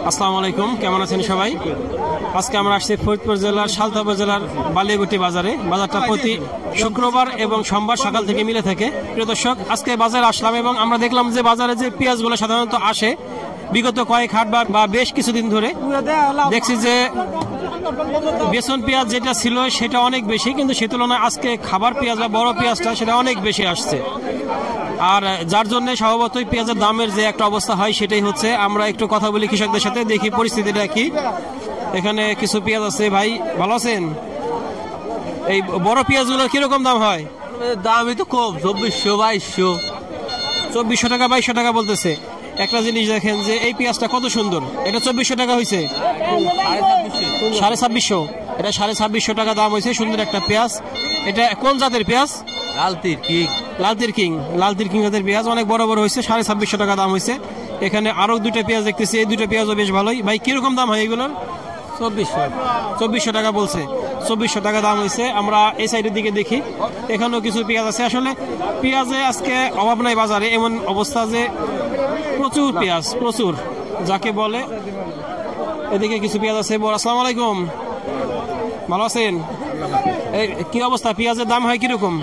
আসসালামু আলাইকুম, কেমন আছেন সবাই? আজকে আমরা আসছি ফরিদপুর জেলার সালথা উপজেলার বালিয়াগুটি বাজারে। বাজারটা প্রতি শুক্রবার এবং সোমবার সকাল থেকে মিলে থাকে। প্রিয় দর্শক, আজকে বাজারে আসলাম এবং আমরা দেখলাম যে বাজারে যে পেঁয়াজগুলো সাধারণত আসে বিগত কয়েক হাট বা বেশ কিছুদিন ধরে দেখছি যে বেসন পেঁয়াজ যেটা ছিল সেটা অনেক বেশি, কিন্তু সে তুলনায় আজকে খাবার পেঁয়াজ বা বড় পেঁয়াজটা সেটা অনেক বেশি আসছে। আর যার জন্য স্বভাবতই পেঁয়াজের দামের যে একটা অবস্থা হয় সেটাই হচ্ছে। আমরা একটু কথা বলি কৃষকদের সাথে, দেখি পরিস্থিতিটা কি। এখানে কিছু পেঁয়াজ আছে। ভাই ভালো আছেন? এই বড় পেঁয়াজগুলোর কিরকম দাম হয়? দামই তো কম, 2400 2200 টাকা 2200 টাকা বলতেছে। একটা জিনিস দেখেন যে এই পেঁয়াজটা কত সুন্দর, এটা 2400 টাকা হয়েছে, 2650। এটা 2650 টাকা দাম হয়েছে। সুন্দর একটা পেঁয়াজ। এটা কোন জাতের পেঁয়াজ? লালতির কিং জাতের পেঁয়াজ, অনেক বড় বড় হয়েছে। 2650 টাকা দাম হয়েছে। এখানে আরো দুটো পেঁয়াজ দেখতেছি, এই দুটো পেঁয়াজও বেশ ভালোই। ভাই কিরকম দাম হয় এগুলোর? 2400 টাকা বলছে। 2400 টাকা দাম হয়েছে। আমরা এই সাইডের দিকে দেখি, এখানেও কিছু পেঁয়াজ আছে। আসলে পেঁয়াজে আজকে অভাব নাই বাজারে, এমন অবস্থা যে প্রচুর পেঁয়াজ, প্রচুর যাকে বলে। এদিকে কিছু পেঁয়াজ আছে। আসসালামু আলাইকুম, ভালো আছেন? এই কি অবস্থা, পেঁয়াজের দাম হয় কিরকম?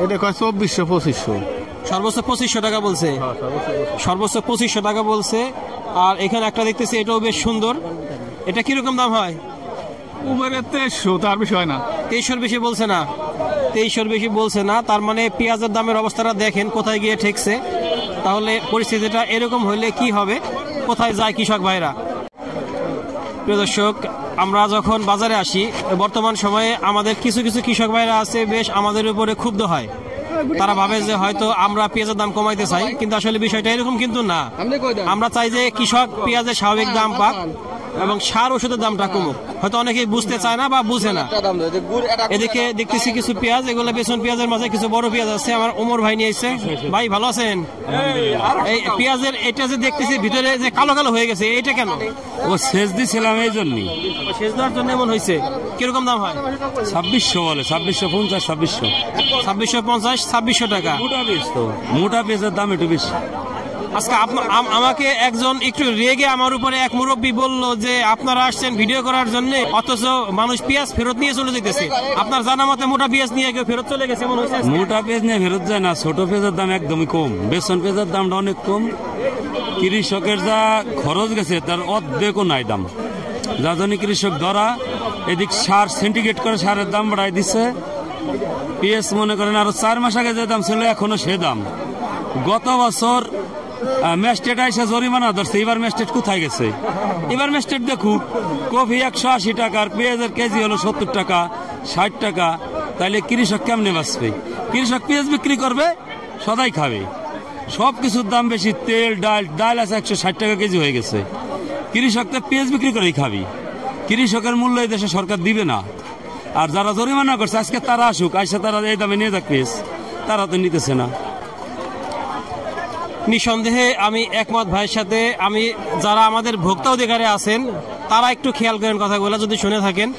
এটা কয় 2400-2500, সর্বোচ্চ 2500 টাকা বলছে। সর্বোচ্চ 2500 টাকা বলছে। আর এখানে একটা দেখতেছি, এটাও বেশ সুন্দর। এটা কিরকম দাম হয়? উপরে 2300, তার বেশি হয় না। 2300 বেশি বলছে না, 2300 বেশি বলছে না। তার মানে পেঁয়াজের দামের অবস্থাটা দেখেন কোথায় গিয়ে ঠেকছে। তাহলে পরিস্থিতিটা এরকম হলে কি হবে, কোথায় যায় কৃষক ভাইরা? প্রিয় দর্শক, আমরা যখন বাজারে আসি বর্তমান সময়ে আমাদের কিছু কিছু কৃষক ভাইরা আছে বেশ আমাদের উপরে ক্ষুব্ধ হয়। তারা ভাবে যে হয়তো আমরা পেঁয়াজের দাম কমাইতে চাই, কিন্তু আসলে বিষয়টা এরকম কিন্তু না। আমরা চাই যে কৃষক পেঁয়াজের স্বাভাবিক দাম পাক এবং সার ওষুধের দামটা কমুক। হয়তো অনেকেই বুঝতে চায় না বা বুঝে না। এদিকে দেখতেছি কিছু পেঁয়াজ, এগুলো বেসন পেঁয়াজের মাঝে কিছু বড় পেঁয়াজ আছে। আমার ওমর ভাই নিয়ে এসেছে। ভাই ভালো আছেন? এই পেঁয়াজের এটা যে দেখতেছি ভিতরে যে কালো কালো হয়ে গেছে, এটা কেন? ও সেচ দিছিলাম এই জন্যই। সেচ দেওয়ার জন্য এমন হয়েছে। কিরকম দাম হয়? 2600 বলে, 2650, 2650 টাকা। মোটা পেঁয়াজের দাম একটু বেশি। আজকে আমাকে একজন একটু রেগে আমার উপরে এক মুরব্বী বলল যে আপনারা আসছেন ভিডিও করার জন্য, অথচ মানুষ পেঁয়াজ ফেরত নিয়ে চলে যেতেছে। আপনার জানা মতে মোটা পেঁয়াজ নিয়ে কেউ ফেরত চলে গেছে এমন হয়েছে? মোটা পেঁয়াজ নিয়ে ফেরত যায় না, ছোট পেঁয়াজের দাম একদমই কম। বেসন পেঁয়াজের দামটা অনেক কম। কৃষকের যা খরচ গেছে তার অর্ধেকও নাই দাম, যার জন্য কৃষক ধরা এদিক সার সিন্ডিকেট করে সারের দাম বাড়াই দিচ্ছে। পেঁয়াজ মনে করেন আরো 4 মাস আগে যে দাম ছিল এখনো সে দাম। গত বছর ম্যাজিস্ট্রেট এসে জরিমানা ধরছে, এবার ম্যাজিস্ট্রেট কোথায় গেছে? এবার ম্যাজিস্ট্রেট দেখুক, কফি 180 টাকা আর পেঁয়াজের কেজি হলো 70 টাকা 60 টাকা, তাহলে কৃষক কেমনে বাঁচবে? কৃষক পেঁয়াজ বিক্রি করবে, সদাই খাবে। সব কিছুর দাম বেশি, তেল ডাল আছে 160 টাকা কেজি হয়ে গেছে। কৃষক তো পেঁয়াজ বিক্রি করেই খাবি। কৃষকের মূল্য এই দেশে সরকার দিবে না। আর যারা জরিমানা করছে আজকে তারা আসুক, আইসা তারা এই দামে নিয়ে যাক পেঁয়াজ, তারা তো নিতেছে না। নিঃসন্দেহে আমি একমত ভাইয়ের সাথে। আমি যারা আমাদের ভোক্তা অধিকারে আছেন তারা একটু খেয়াল করেন কথাগুলো, যদি শুনে থাকেন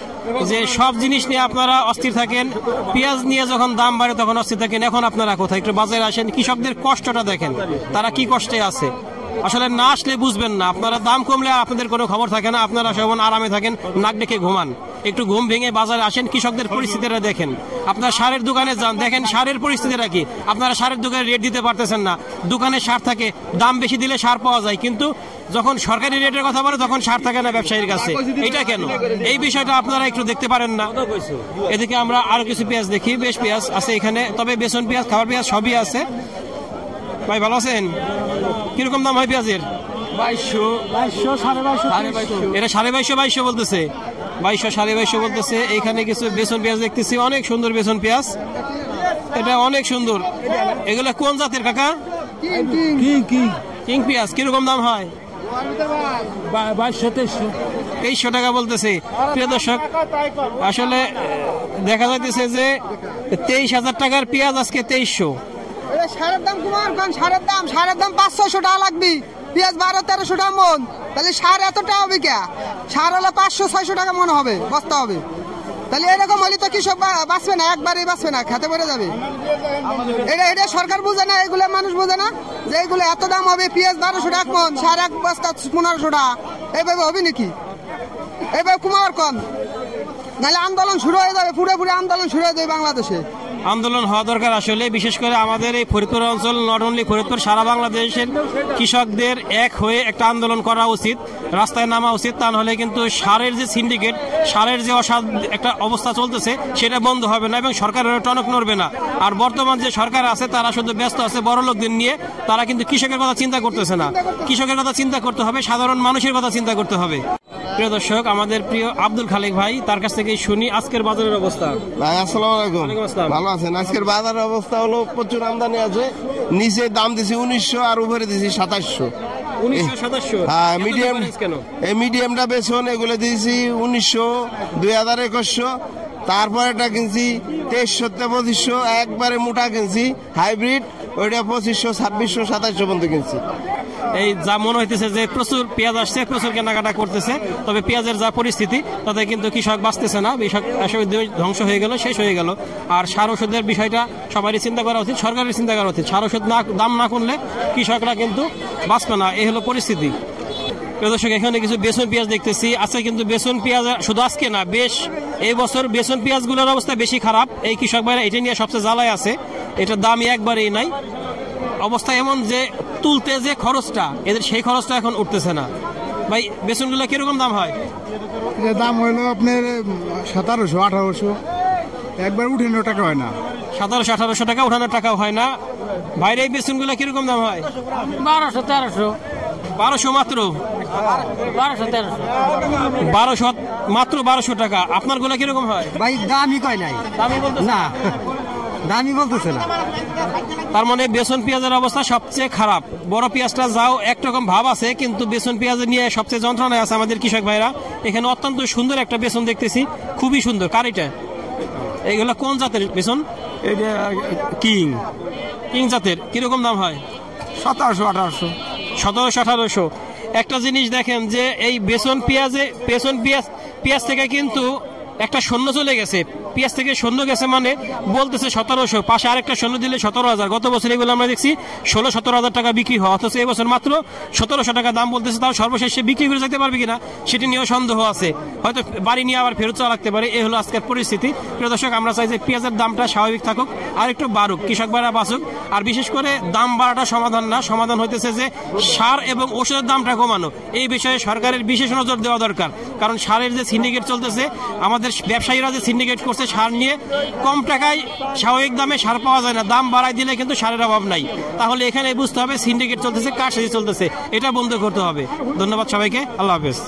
যে সব জিনিস নিয়ে আপনারা অস্থির থাকেন, পেঁয়াজ নিয়ে যখন দাম বাড়ে তখন অস্থির থাকেন। এখন আপনারা কোথায় একটু বাজারে আসেন, কৃষকদের কষ্টটা দেখেন, তারা কি কষ্টে আছে। আসলে না আসলে বুঝবেন না। আপনারা দাম কমলে আপনাদের কোনো খবর থাকে না, আপনারা সব আরামে থাকেন, নাক ডেকে ঘুমান। একটু ঘুম ভেঙে বাজারে আসেন, কৃষকদের পরিস্থিতিটা দেখেন। আপনারা সারের দোকানে যান, দেখেন সারের পরিস্থিতিটা কি। আপনারা সারের দোকানে রেট দিতে পারতেছেন না। দোকানে সার থাকে, দাম বেশি দিলে সার পাওয়া যায়, কিন্তু যখন সরকারি রেটের কথা বলে তখন সার থাকে না ব্যবসায়ীর কাছে। এটা কেন? এই বিষয়টা আপনারা একটু দেখতে পারেন না। এদিকে আমরা আরো কিছু পেঁয়াজ দেখি, বেশ পেঁয়াজ আছে এখানে, তবে বেসন পেঁয়াজ খাবার পেঁয়াজ সবই আছে। ভাই ভালো আছেন? কিরকম দাম হয় পেঁয়াজের? 2200, এটা 2250 বলতেছে। 2200 বলতেছে। এইখানে কিছু বেসন পেঁয়াজ দেখতেছি, অনেক সুন্দর বেসন পেঁয়াজ, এটা অনেক সুন্দর। এগুলা কোন জাতের কাকা? কিং পেঁয়াজ। কিরকম দাম হয়? 2200-2300 টাকা বলতেছে। প্রিয় দর্শক, আসলে দেখা যাইতেছে যে 23,000 টাকার পেঁয়াজ আজকে 2300। সারের দাম কুমারগঞ্জ, সারের দাম 500-600 টাকা লাগবে। পেঁয়াজ 1200-1300 টাকা মন, তাহলে সার এত টাকা হবে কে? সার হলে 500-600 টাকা মন হবে, বস্তা হবে। তাহলে এরকম হলে তো কৃষক বাঁচবে না, একবারেই বাঁচবে না, খেতে পড়ে যাবে। এটা সরকার বুঝে না, এগুলো মানুষ বোঝে না যে এগুলো এত দাম হবে। পেঁয়াজ 1200 টাকা মন, সার এক বস্তা 1500 টাকা। এইভাবে হবে নাকি? এইভাবে কুমার কন, নাহলে আন্দোলন শুরু হয়ে যাবে, পুরোপুরি আন্দোলন শুরু হয়ে যাবে বাংলাদেশে। আন্দোলন হওয়া দরকার আসলে, বিশেষ করে আমাদের এই ফরিদপুর অঞ্চল, নট অনলি ফরিদপুর, সারা বাংলাদেশের কৃষকদের এক হয়ে একটা আন্দোলন করা উচিত, রাস্তায় নামা উচিত। তা নাহলে কিন্তু সারের যে সিন্ডিকেট, সারের যে অসাধ একটা অবস্থা চলতেছে সেটা বন্ধ হবে না এবং সরকারের টনক নড়বে না। আর বর্তমান যে সরকার আছে তারা শুধু ব্যস্ত আছে বড় লোকদের নিয়ে, তারা কিন্তু কৃষকের কথা চিন্তা করতেছে না। কৃষকের কথা চিন্তা করতে হবে, সাধারণ মানুষের কথা চিন্তা করতে হবে। প্রিয় দর্শক, আমাদের প্রিয় আব্দুল খালেক ভাই, তার কাছ থেকে শুনি আজকের বাজারের অবস্থা। ভাই আসসালামু আলাইকুম। ওয়ালাইকুম আসসালাম। ভালো আছেন? আজকের বাজারের অবস্থা হলো প্রচুর আমদানি আছে। নিচে দাম দিছি 1900 আর উপরে দিছি 2700। 1900 হ্যাঁ, মিডিয়াম কেন? এই মিডিয়ামটা বেচুন, এগুলো দিয়েছি 1900, 2000, 2100। তারপর এটা কিনছি 2300 তে 2500, একবারে মোটা কিনছি হাইব্রিড, ওইটা 2500, 2600, 2700 পর্যন্ত কিনছি। এই যা মনে হইতেছে যে প্রচুর পেঁয়াজ আসছে, প্রচুর কেনাকাটা করতেছে, তবে পেঁয়াজের যা পরিস্থিতি তাতে কিন্তু কৃষক বাঁচতেছে না, কৃষক ধ্বংস হয়ে গেল, শেষ হয়ে গেল। আর সার ওষুধের বিষয়টা সবারই চিন্তা করা উচিত, সরকারের চিন্তা করা উচিত। সার ওষুধ দাম না করলে কৃষকরা কিন্তু বাঁচবে না, এই হলো পরিস্থিতি। প্রিয় দর্শক, এখানে কিছু বেসন পেঁয়াজ দেখতেছি আছে, কিন্তু বেসন পেঁয়াজ শুধু আজকে না, বেশ এই বছর বেসন পেঁয়াজগুলোর অবস্থা বেশি খারাপ। এই কৃষক ভাইরা এটা নিয়ে সবচেয়ে জ্বালায় আছে, এটার দামই একবারেই নাই। অবস্থা এমন যে তুলতে যে খরচটা, এদের সেই খরচটা এখন উঠতেছে না। ভাই, বেসনগুলো কিরকম দাম হয়? দাম হইলো আপনার 1700, 1800, একবার উঠানো টাকা হয় না। 1700, 1800 টাকা উঠানোর টাকাও হয় না। বাইরে এই বেসনগুলো কিরকম দাম হয়? 1200, 1300, 1200 মাত্র? 1200, 1300। 1200 মাত্র, 1200 টাকা। আপনার গুলা কিরকম হয়? ভাই দামই কয় নাই, দামি বলতেছে না দামই বলতেছে না। তার মানে বেসন পেঁয়াজের অবস্থা সবচেয়ে খারাপ। বড় পেঁয়াজটা যাও একরকম ভাব আছে, কিন্তু বেসন পেঁয়াজ নিয়ে সবচেয়ে যন্ত্রণায় আছে আমাদের কৃষক ভাইরা। এখানে অত্যন্ত সুন্দর একটা বেসন দেখতেছি, খুবই সুন্দর। কার এটা? এইগুলো কোন জাতের বেসন? এটা কিং কিং জাতের। কিরকম দাম হয়? 1700, 1800। 1700, 1800। একটা জিনিস দেখেন যে এই বেসন পেঁয়াজ থেকে কিন্তু একটা শূন্য চলে গেছে, পেঁয়াজ থেকে শূন্য গেছে মানে বলতেছে 1700, পাশে আরেকটা শূন্য দিলে 17000। গত বছর এগুলো আমরা দেখছি 16-17 টাকা বিক্রি হয়, অথচ এই বছর মাত্র 1700 টাকা দাম বলতেছে। তাও সর্বশেষে বিক্রি করে যেতে পারবে কিনা সেটি নিয়েও সন্দেহ আছে, হয়তো বাড়ি নিয়ে আবার ফেরত চলা লাগতে পারে। এই হলো আজকের পরিস্থিতি। প্রিয় দর্শক, আমরা চাই যে পেঁয়াজের দামটা স্বাভাবিক থাকুক, আর একটু বাড়ুক, কৃষক ভাইরা বাঁচুক। আর বিশেষ করে দাম বাড়াটা সমাধান না, সমাধান হইতেছে যে সার এবং ওষুধের দামটা কমানো। এই বিষয়ে সরকারের বিশেষ নজর দেওয়া দরকার, কারণ সারের যে সিন্ডিকেট চলতেছে, আমাদের ব্যবসায়ীরা যে সিন্ডিকেট করছে সার নিয়ে, কম টাকায় স্বাভাবিক দামে সার পাওয়া যায় না, দাম বাড়াই দিলে কিন্তু সারের অভাব নাই। তাহলে এখানে বুঝতে হবে সিন্ডিকেট চলতেছে, কারসাজি চলতেছে, এটা বন্ধ করতে হবে। ধন্যবাদ সবাইকে, আল্লাহ হাফেজ।